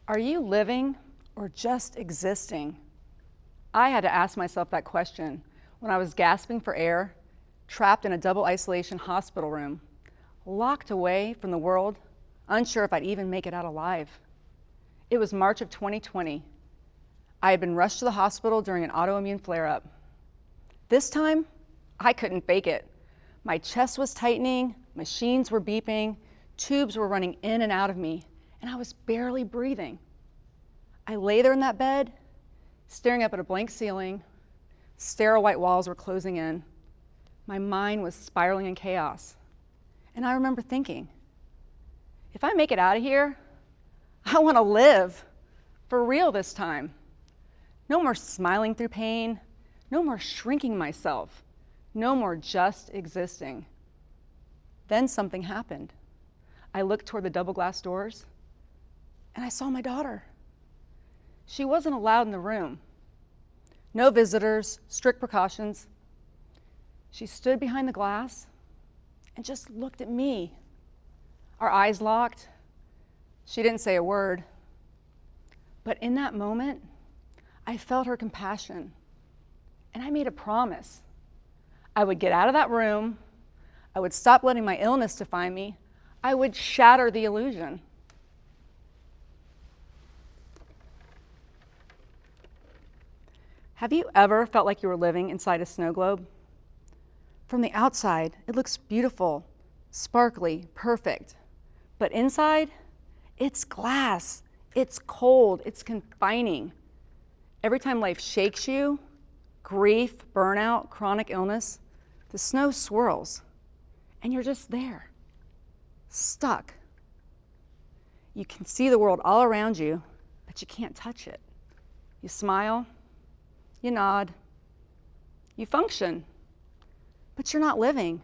Are you living or just existing? I had to ask myself that question when I was gasping for air, trapped in a double isolation hospital room, locked away from the world, unsure if I'd even make it out alive. It was March of 2020. I had been rushed to the hospital during an autoimmune flare-up. This time, I couldn't fake it. My chest was tightening, machines were beeping, tubes were running in and out of me, and I was barely breathing. I lay there in that bed, staring up at a blank ceiling. Sterile white walls were closing in. My mind was spiraling in chaos. And I remember thinking, if I make it out of here, I want to live, for real this time. No more smiling through pain, no more shrinking myself, no more just existing. Then something happened. I looked toward the double glass doors, and I saw my daughter. She wasn't allowed in the room. No visitors, strict precautions. She stood behind the glass and just looked at me. Our eyes locked. She didn't say a word. But in that moment, I felt her compassion, and I made a promise. I would get out of that room. I would stop letting my illness define me. I would shatter the illusion. Have you ever felt like you were living inside a snow globe? From the outside, it looks beautiful, sparkly, perfect. But inside, it's glass, it's cold, it's confining. Every time life shakes you, grief, burnout, chronic illness, the snow swirls, and you're just there, stuck. You can see the world all around you, but you can't touch it. You smile, you nod, you function, but you're not living.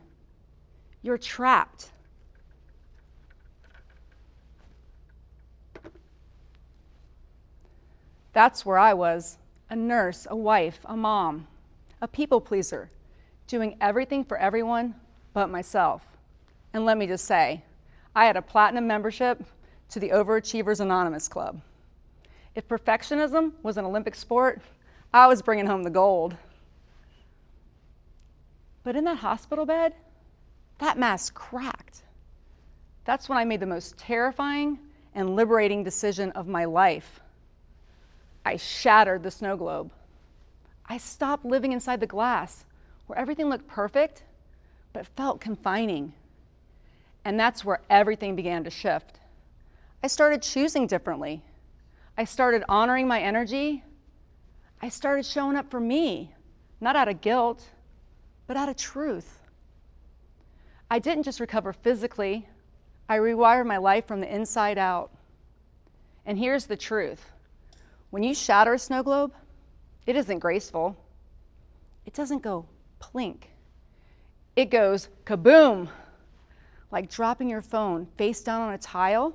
You're trapped. That's where I was, a nurse, a wife, a mom, a people pleaser, doing everything for everyone but myself. And let me just say, I had a platinum membership to the Overachievers Anonymous Club. If perfectionism was an Olympic sport, I was bringing home the gold. But in that hospital bed, that mask cracked. That's when I made the most terrifying and liberating decision of my life. I shattered the snow globe. I stopped living inside the glass where everything looked perfect but felt confining. And that's where everything began to shift. I started choosing differently. I started honoring my energy. I started showing up for me, not out of guilt, but out of truth. I didn't just recover physically, I rewired my life from the inside out. And here's the truth. When you shatter a snow globe, it isn't graceful. It doesn't go plink. It goes kaboom, like dropping your phone face down on a tile,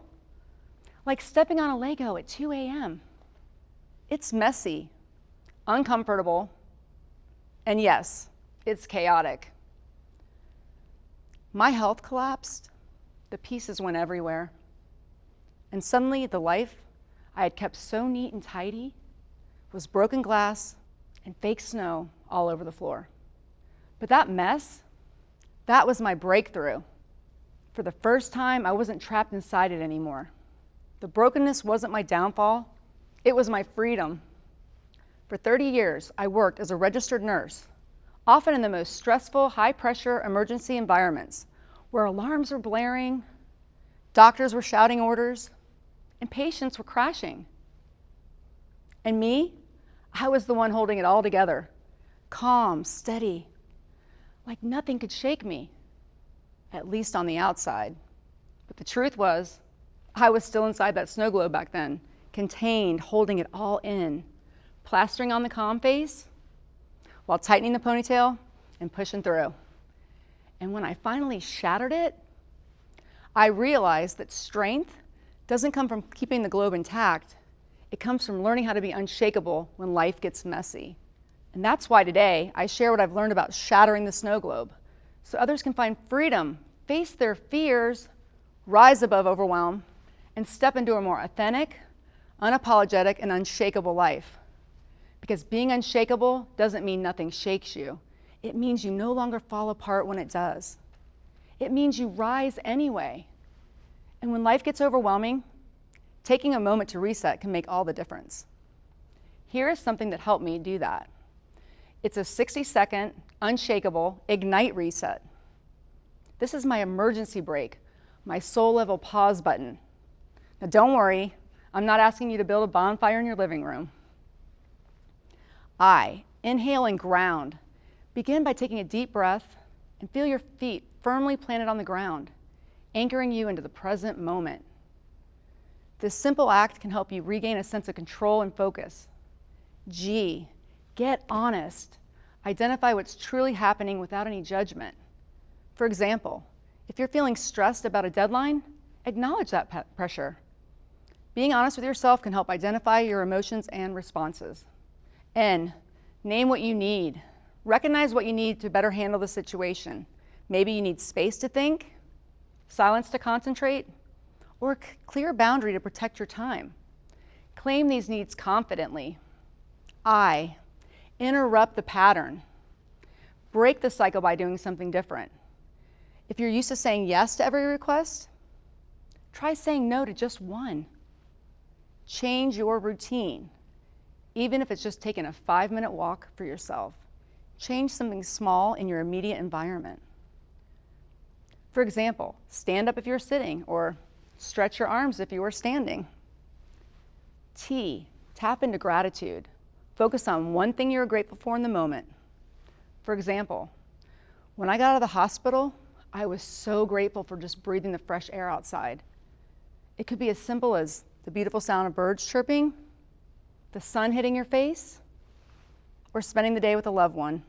like stepping on a Lego at 2 a.m. It's messy, uncomfortable, and yes, it's chaotic. My health collapsed, the pieces went everywhere, and suddenly the life I had kept so neat and tidy was broken glass and fake snow all over the floor. But that mess, that was my breakthrough. For the first time, I wasn't trapped inside it anymore. The brokenness wasn't my downfall, it was my freedom. For 30 years, I worked as a registered nurse, often in the most stressful, high-pressure emergency environments where alarms were blaring, doctors were shouting orders, and patients were crashing. And me, I was the one holding it all together, calm, steady, like nothing could shake me, at least on the outside. But the truth was, I was still inside that snow globe back then, contained, holding it all in, plastering on the calm face while tightening the ponytail and pushing through. And when I finally shattered it, I realized that strength doesn't come from keeping the globe intact. It comes from learning how to be unshakable when life gets messy. And that's why today I share what I've learned about shattering the snow globe, so others can find freedom, face their fears, rise above overwhelm, and step into a more authentic, unapologetic, and unshakable life. Because being unshakable doesn't mean nothing shakes you. It means you no longer fall apart when it does. It means you rise anyway. And when life gets overwhelming, taking a moment to reset can make all the difference. Here is something that helped me do that. It's a 60-second, unshakable, ignite reset. This is my emergency brake, my soul-level pause button. Now don't worry, I'm not asking you to build a bonfire in your living room. Inhale and ground. Begin by taking a deep breath and feel your feet firmly planted on the ground, anchoring you into the present moment. This simple act can help you regain a sense of control and focus. G, get honest. Identify what's truly happening without any judgment. For example, if you're feeling stressed about a deadline, acknowledge that pressure. Being honest with yourself can help identify your emotions and responses. N, name what you need. Recognize what you need to better handle the situation. Maybe you need space to think, silence to concentrate, or a clear boundary to protect your time. Claim these needs confidently. I, interrupt the pattern. Break the cycle by doing something different. If you're used to saying yes to every request, try saying no to just one. Change your routine, even if it's just taking a 5-minute walk for yourself. Change something small in your immediate environment. For example, stand up if you're sitting, or stretch your arms if you are standing. T, tap into gratitude. Focus on one thing you're grateful for in the moment. For example, when I got out of the hospital, I was so grateful for just breathing the fresh air outside. It could be as simple as the beautiful sound of birds chirping, the sun hitting your face, or spending the day with a loved one.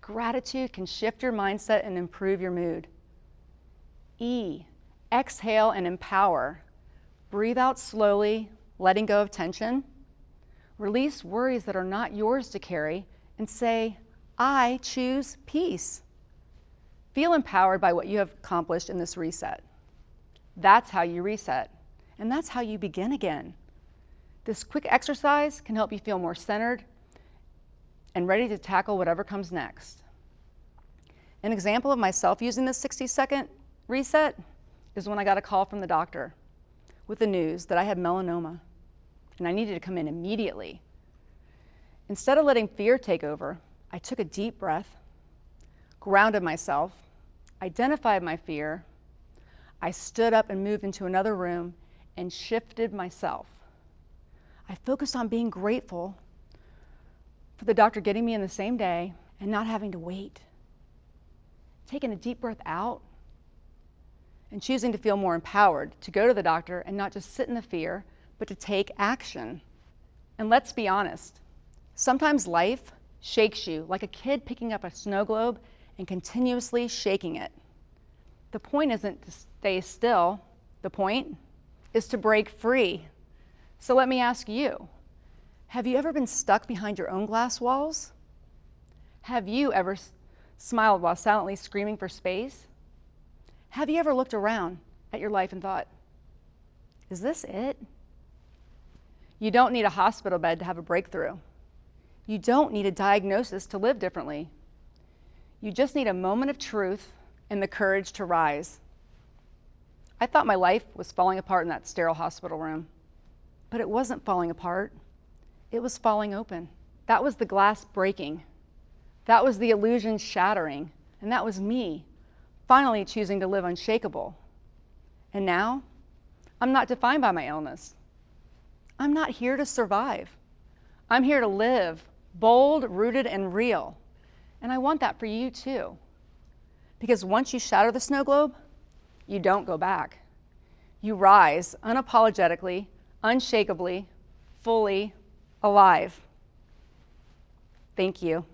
Gratitude can shift your mindset and improve your mood. E, exhale and empower. Breathe out slowly, letting go of tension. Release worries that are not yours to carry and say, I choose peace. Feel empowered by what you have accomplished in this reset. That's how you reset, and that's how you begin again. This quick exercise can help you feel more centered and ready to tackle whatever comes next. An example of myself using this 60-second reset is when I got a call from the doctor with the news that I had melanoma and I needed to come in immediately. Instead of letting fear take over, I took a deep breath, grounded myself, identified my fear. I stood up and moved into another room and shifted myself. I focused on being grateful for the doctor getting me in the same day and not having to wait. Taking a deep breath out and choosing to feel more empowered to go to the doctor and not just sit in the fear, but to take action. And let's be honest, sometimes life shakes you like a kid picking up a snow globe and continuously shaking it. The point isn't to stay still. The point is to break free. So let me ask you, have you ever been stuck behind your own glass walls? Have you ever smiled while silently screaming for space? Have you ever looked around at your life and thought, is this it? You don't need a hospital bed to have a breakthrough. You don't need a diagnosis to live differently. You just need a moment of truth and the courage to rise. I thought my life was falling apart in that sterile hospital room, but it wasn't falling apart. It was falling open. That was the glass breaking. That was the illusion shattering, and that was me finally choosing to live unshakable. And now, I'm not defined by my illness. I'm not here to survive. I'm here to live, bold, rooted, and real. And I want that for you too. Because once you shatter the snow globe, you don't go back. You rise unapologetically, unshakably, fully alive. Thank you.